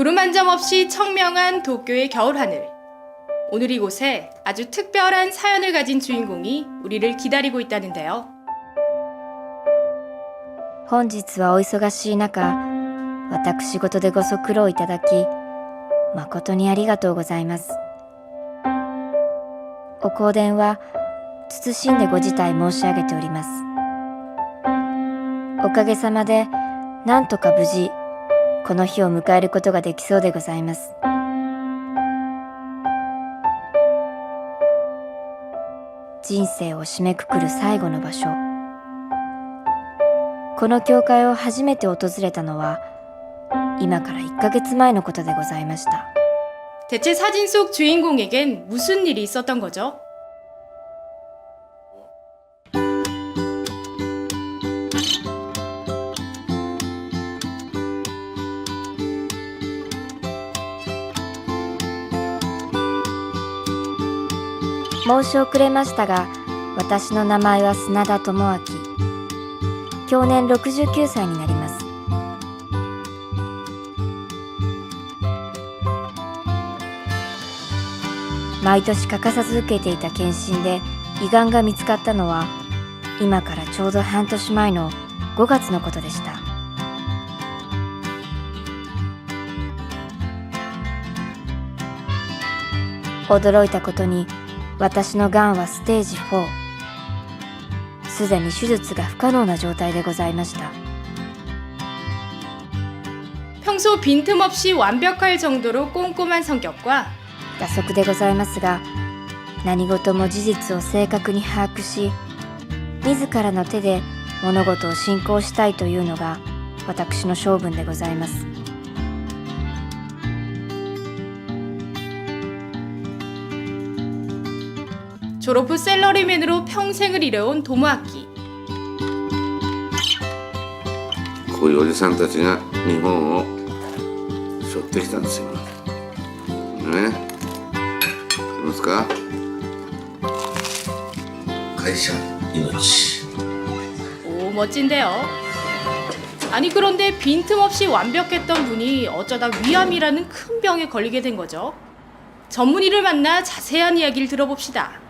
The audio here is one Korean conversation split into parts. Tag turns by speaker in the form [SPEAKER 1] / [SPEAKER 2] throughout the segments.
[SPEAKER 1] 구름 한 점 없이 청명한 도쿄의 겨울하늘. 오늘 이곳에 아주 특별한 사연을 가진 주인공이 우리를 기다리고 있다는데요.
[SPEAKER 2] 本日はお忙しい中、私事でご足労いただき、誠にありがとうございます。お香典は謹んでご辞退申し上げております。おかげさまで、なんとか無事、この日を迎えることができそうでございます。人生を締めくくる最後の場所。この教会を初めて訪れたのは今から1ヶ月前のことでございました。
[SPEAKER 1] 대체 사진 속 주인공에겐 무슨 일이 있었던 거죠?
[SPEAKER 2] 申し遅れましたが、私の名前は砂田智明。去年69歳になります。毎年欠かさず受けていた検診で胃がんが見つかったのは今からちょうど半年前の5月のことでした。驚いたことに私のがんはステージ4。すでに手術が不可能な状態でございました。
[SPEAKER 1] 평소 빈틈없이 완벽할 정도로 꼼꼼한 성격과
[SPEAKER 2] 打足でございますが、何事も事実を正確に把握し、自らの手で物事を進行したいというのが私の性分でございます。
[SPEAKER 1] 졸업 후 셀러리맨으로 평생을 일해온 도모아키.
[SPEAKER 3] こういうおじさんたちが日本を背負ってきたんですよ。ね、わかりますか？会社、命。
[SPEAKER 1] 오, 멋진데요. 아니 그런데 빈틈없이 완벽했던 분이 어쩌다 위암이라는 큰 병에 걸리게 된 거죠. 전문의를 만나 자세한 이야기를 들어봅시다.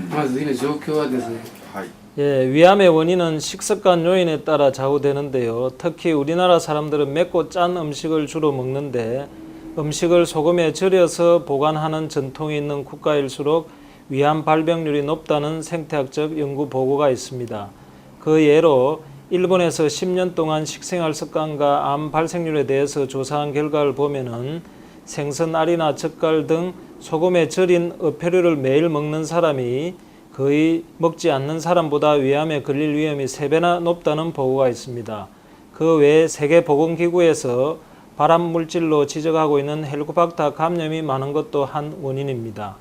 [SPEAKER 4] まず今状況はですね、
[SPEAKER 5] 예, 위암의 원인은 식습관 요인에 따라 좌우되는데요. 특히 우리나라 사람들은 맵고 짠 음식을 주로 먹는데 음식을 소금에 절여서 보관하는 전통이 있는 국가일수록 위암 발병률이 높다는 생태학적 연구 보고가 있습니다. 그 예로 일본에서 10년 동안 식생활 습관과 암 발생률에 대해서 조사한 결과를 보면은 생선, 알이나 젓갈 등 소금에 절인 어패류를 매일 먹는 사람이 거의 먹지 않는 사람보다 위암에 걸릴 위험이 3배나 높다는 보고가 있습니다. 그 외에 세계보건기구에서 발암물질로 지적하고 있는 헬리코박터 감염이 많은 것도 한 원인입니다.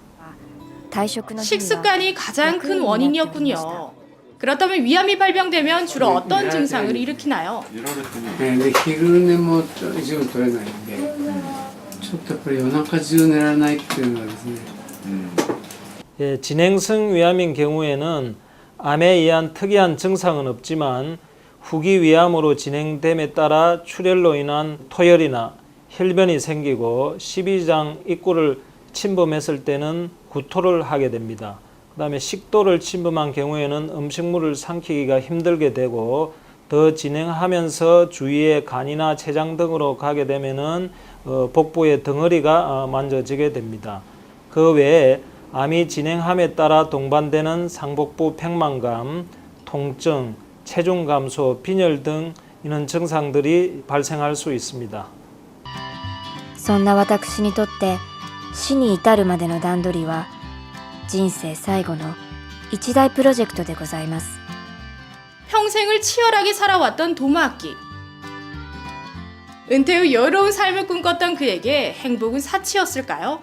[SPEAKER 1] 식습관이 가장 큰 원인이었군요. 그렇다면 위암이 발병되면 주로 어떤 증상을 일으키나요?
[SPEAKER 4] で昼寝も一分取れないんで、ちょっとやっぱり夜中中寝られないっていうのはですね。
[SPEAKER 5] 예, 진행성 위암인 경우에는 암에 의한 특이한 증상은 없지만 후기 위암으로 진행됨에 따라 출혈로 인한 토열이나 혈변이 생기고 십이장 입구를 침범했을 때는 구토를 하게 됩니다. 그 다음에 식도를 침범한 경우에는 음식물을 삼키기가 힘들게 되고 더 진행하면서 주위에 간이나 췌장 등으로 가게 되면은 복부의 덩어리가 만져지게 됩니다. 그 외에 암이 진행함에 따라 동반되는 상복부 팽만감, 통증, 체중 감소, 빈혈 등 이런 증상들이 발생할 수 있습니다.
[SPEAKER 2] そんな私にとって死に至るまでの段取りは人生最後の一大プロジェクトでございます。
[SPEAKER 1] 평생을 치열하게 살아왔던 도모아키. 은퇴 후 여유로운 삶을 꿈꿨던 그에게 행복은 사치였을까요?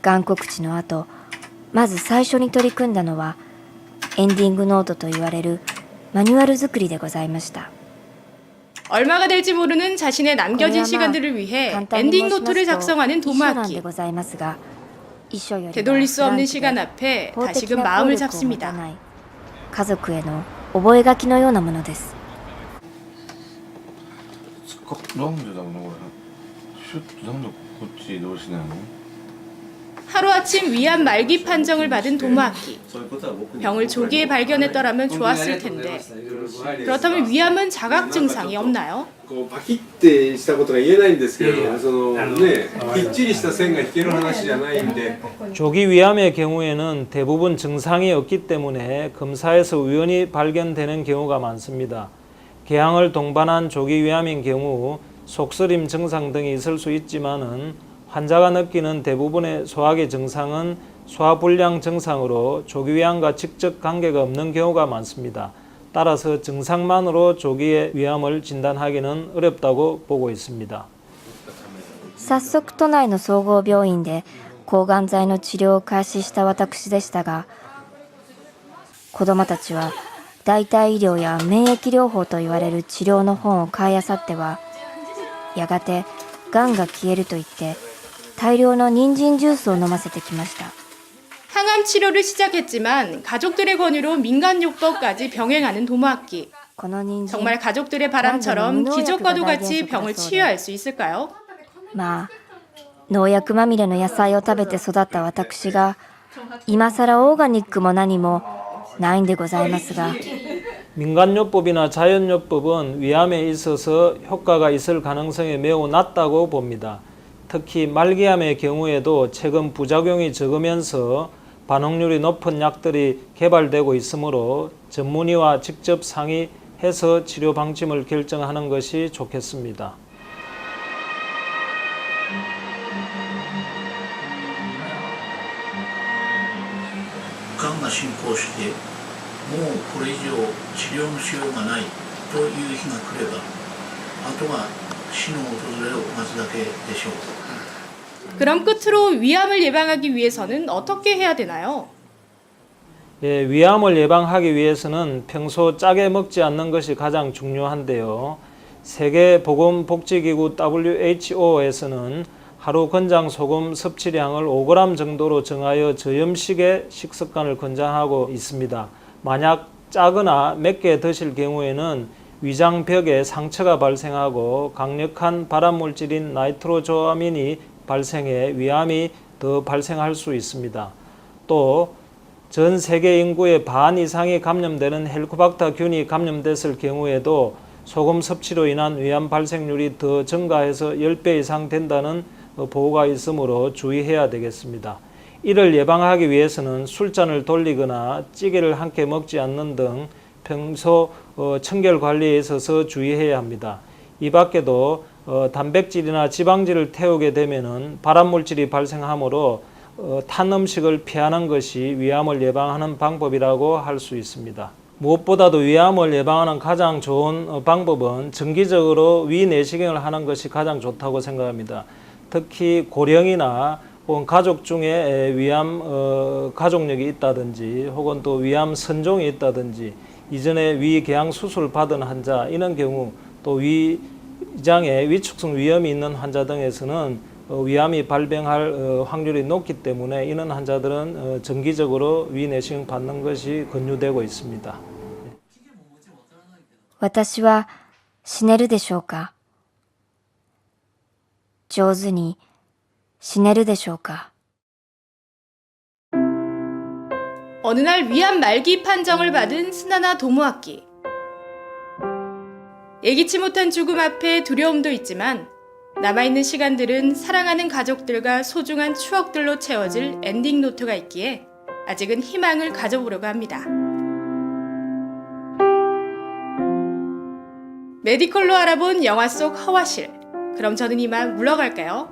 [SPEAKER 2] がん告知の後、まず最初に取り組んだのはエンディングノートと言われるマニュアル作りでございました。
[SPEAKER 1] 얼마가 될지 모르는 자신의 남겨진 시간들을 위해 엔딩 노트를 작성하는 도모아키. 되돌릴 수 없는 시간 앞에 다시금 마음을 잡습니다.
[SPEAKER 2] 家族への覚書のようなものです。
[SPEAKER 3] なんでだろうなこれシュッとなんでこっち移動しないの
[SPEAKER 1] 하루아침 위암 말기 판정을 받은 도모아키. 병을 조기에 발견했더라면 좋았을 텐데 그렇다면 위암은 자각 증상이 없나요?
[SPEAKER 6] こうパキッてしたことが言えないんですけれども、そのね、きっちりした線が引ける話じゃないんで。
[SPEAKER 5] 조기 위암의 경우에는 대부분 증상이 없기 때문에 검사에서 우연히 발견되는 경우가 많습니다. 개항을 동반한 조기 위암인 경우 속쓰림 증상 등이 있을 수 있지만은 환자가 느끼는 대부분의 소화기 증상은 소화불량 증상으로 조기 위암과 직접 관계가 없는 경우가 많습니다. 따라서 증상만으로 조기의 위암을 진단하기는 어렵다고 보고 있습니다.
[SPEAKER 2] 早速都内の総合病院で抗がん剤の治療を開始した私でしたが、子どもたちは代替医療や免疫療法と言われる治療の本を買い漁っては、やがてがんが消えると言って大量の人参ジュースを飲ませてきました。
[SPEAKER 1] 항암 치료를 시작했지만 가족들의 권유로 민간요법까지 병행하는 도모아키.
[SPEAKER 2] この人参
[SPEAKER 1] 정말 가족들의 바람처럼 기적과도 같이 병을 치유할 수 있을까요?
[SPEAKER 2] まあ農薬まみれの野菜を食べて育った私が今更オーガニックも何もないんでございますが、
[SPEAKER 5] 민간요법이나 자연요법은 위암에 있어서 효과가 있을 가능성이 매우 낮다고 봅니다. 특히 말기암의 경우에도 최근 부작용이 적으면서 반응률이 높은 약들이 개발되고 있으므로 전문의와 직접 상의해서 치료 방침을 결정하는 것이 좋겠습니다.
[SPEAKER 7] がんが進行してもうこれ以上治療のしようがないという日が来ればあとは死の訪れを待つだけでしょう。
[SPEAKER 1] 그럼 끝으로 위암을 예방하기 위해서는 어떻게 해야 되나요?
[SPEAKER 5] 예, 위암을 예방하기 위해서는 평소 짜게 먹지 않는 것이 가장 중요한데요. 세계보건복지기구 WHO에서는 하루 권장 소금 섭취량을 5g 정도로 정하여 저염식의 식습관을 권장하고 있습니다. 만약 짜거나 맵게 드실 경우에는 위장벽에 상처가 발생하고 강력한 발암물질인 나이트로조아민이 발생해 위암이 더 발생할 수 있습니다. 또 전 세계 인구의 반 이상이 감염되는 헬리코박터균이 감염됐을 경우에도 소금 섭취로 인한 위암 발생률이 더 증가해서 10배 이상 된다는 보고가 있으므로 주의해야 되겠습니다. 이를 예방하기 위해서는 술잔을 돌리거나 찌개를 함께 먹지 않는 등 평소 청결 관리에 있어서 주의해야 합니다. 이 밖에도 단백질이나 지방질을 태우게 되면은 발암물질이 발생하므로 탄 음식을 피하는 것이 위암을 예방하는 방법이라고 할 수 있습니다. 무엇보다도 위암을 예방하는 가장 좋은 방법은 정기적으로 위 내시경을 하는 것이 가장 좋다고 생각합니다. 특히 고령이나 혹은 가족 중에 위암 가족력이 있다든지 혹은 또 위암 선종이 있다든지 이전에 위궤양 수술 받은 환자 이런 경우 또 위장에 위축성 위염이 있는 환자 등에서는 위암이 발병할 확률이 높기 때문에 이런 환자들은 정기적으로 위내시경 받는 것이 권유되고 있습니다.
[SPEAKER 2] 私は死ねるでしょうか。上手に死ねるでしょうか。
[SPEAKER 1] 어느 날 위암 말기 판정을 받은 스나나 도모아키. 예기치 못한 죽음 앞에 두려움도 있지만 남아있는 시간들은 사랑하는 가족들과 소중한 추억들로 채워질 엔딩 노트가 있기에 아직은 희망을 가져보려고 합니다. 메디컬로 알아본 영화 속 허와실. 그럼 저는 이만 물러갈까요?